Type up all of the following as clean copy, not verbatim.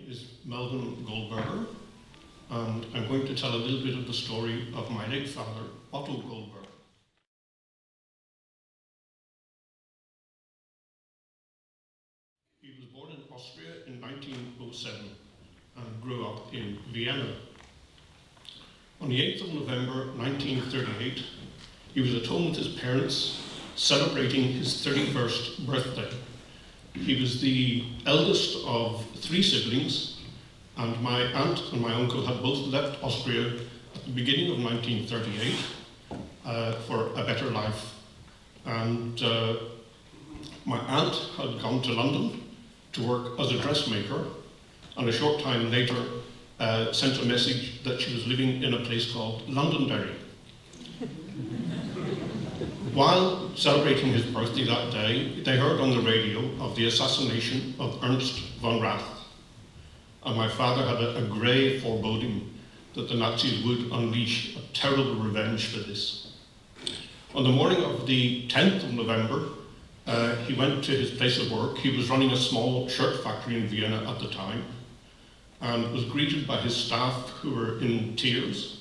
is Melvin Goldberger, and I'm going to tell a little bit of the story of my late father, Otto Goldberger. He was born in Austria in 1907 and grew up in Vienna. On the 8th of November 1938, he was at home with his parents celebrating his 31st birthday. He was the eldest of 3 siblings, and my aunt and my uncle had both left Austria at the beginning of 1938 for a better life. And my aunt had gone to London to work as a dressmaker, and a short time later sent a message that she was living in a place called Londonderry. While celebrating his birthday that day, they heard on the radio of the assassination of Ernst von Rath. And my father had a grey foreboding that the Nazis would unleash a terrible revenge for this. On the morning of the 10th of November, he went to his place of work. He was running a small shirt factory in Vienna at the time, and was greeted by his staff, who were in tears,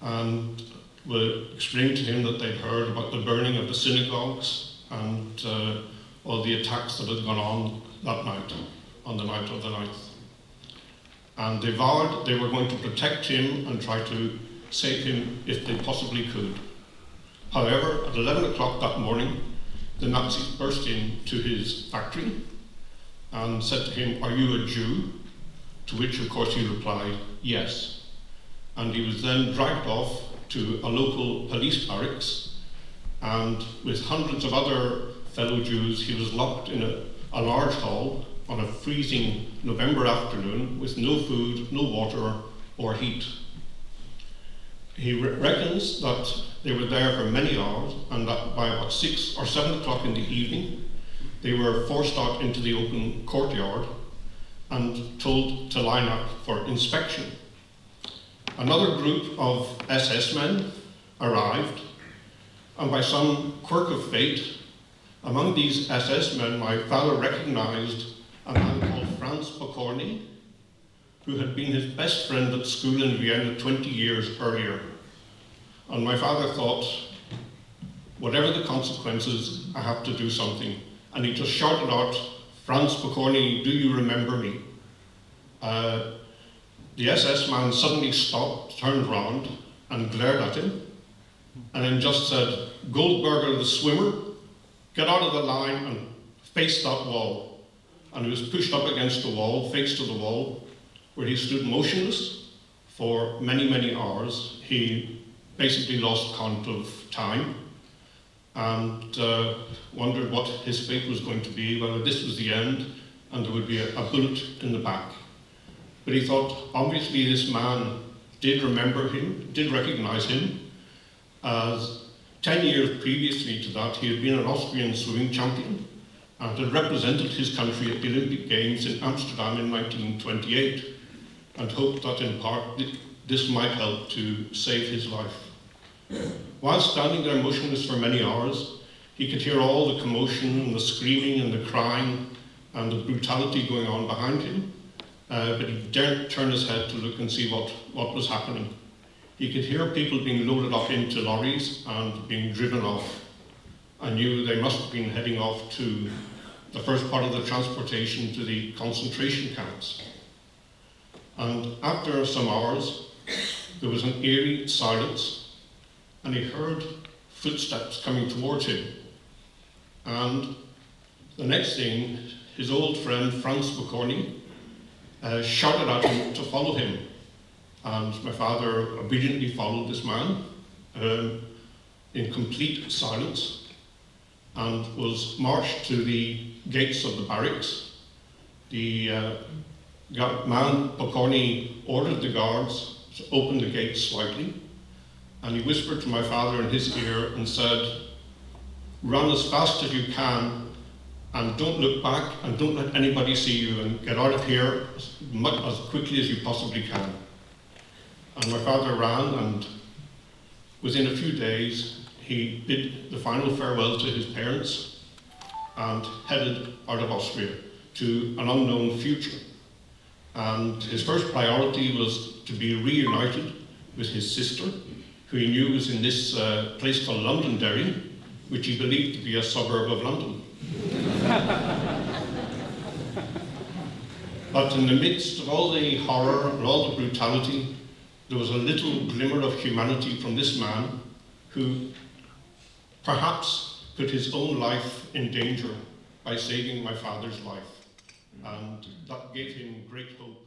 and were explaining to him that they'd heard about the burning of the synagogues and all the attacks that had gone on that night, on the night of the 9th. And they vowed they were going to protect him and try to save him if they possibly could. However, at 11 o'clock that morning, the Nazis burst into his factory and said to him, "Are you a Jew?" To which, of course, he replied, "Yes." And he was then dragged off to a local police barracks, and with hundreds of other fellow Jews, he was locked in a large hall on a freezing November afternoon with no food, no water, or heat. He reckons that they were there for many hours, and that by about 6 or 7 o'clock in the evening, they were forced out into the open courtyard and told to line up for inspection. Another group of SS men arrived, and by some quirk of fate, among these SS men, my father recognized a man called Franz Pokorny, who had been his best friend at school in Vienna 20 years earlier. And my father thought, whatever the consequences, I have to do something. And he just shouted out, "Franz Pokorny, do you remember me?" The SS man suddenly stopped, turned round, and glared at him, and then just said, "Goldberger the swimmer, get out of the line and face that wall." And he was pushed up against the wall, face to the wall, where he stood motionless for many, many hours. He basically lost count of time and wondered what his fate was going to be, whether this was the end and there would be a bullet in the back. But he thought, obviously this man did remember him, did recognize him, as 10 years previously to that, he had been an Austrian swimming champion and had represented his country at the Olympic Games in Amsterdam in 1928, and hoped that in part this might help to save his life. While standing there motionless for many hours, he could hear all the commotion and the screaming and the crying and the brutality going on behind him. But he daren't turn his head to look and see what was happening. He could hear people being loaded up into lorries and being driven off. I knew they must have been heading off to the first part of the transportation to the concentration camps. And after some hours, there was an eerie silence, and he heard footsteps coming towards him. And the next thing, his old friend Franz Pokorny shouted at him to follow him, and my father obediently followed this man in complete silence, and was marched to the gates of the barracks. The man, Pokorny, ordered the guards to open the gates slightly, and he whispered to my father in his ear and said, "Run as fast as you can, and don't look back, and don't let anybody see you, and get out of here as quickly as you possibly can." And my father ran, and within a few days, he bid the final farewell to his parents and headed out of Austria to an unknown future. And his first priority was to be reunited with his sister, who he knew was in this place called Londonderry, which he believed to be a suburb of London. But in the midst of all the horror and all the brutality, there was a little glimmer of humanity from this man who perhaps put his own life in danger by saving my father's life. And that gave him great hope.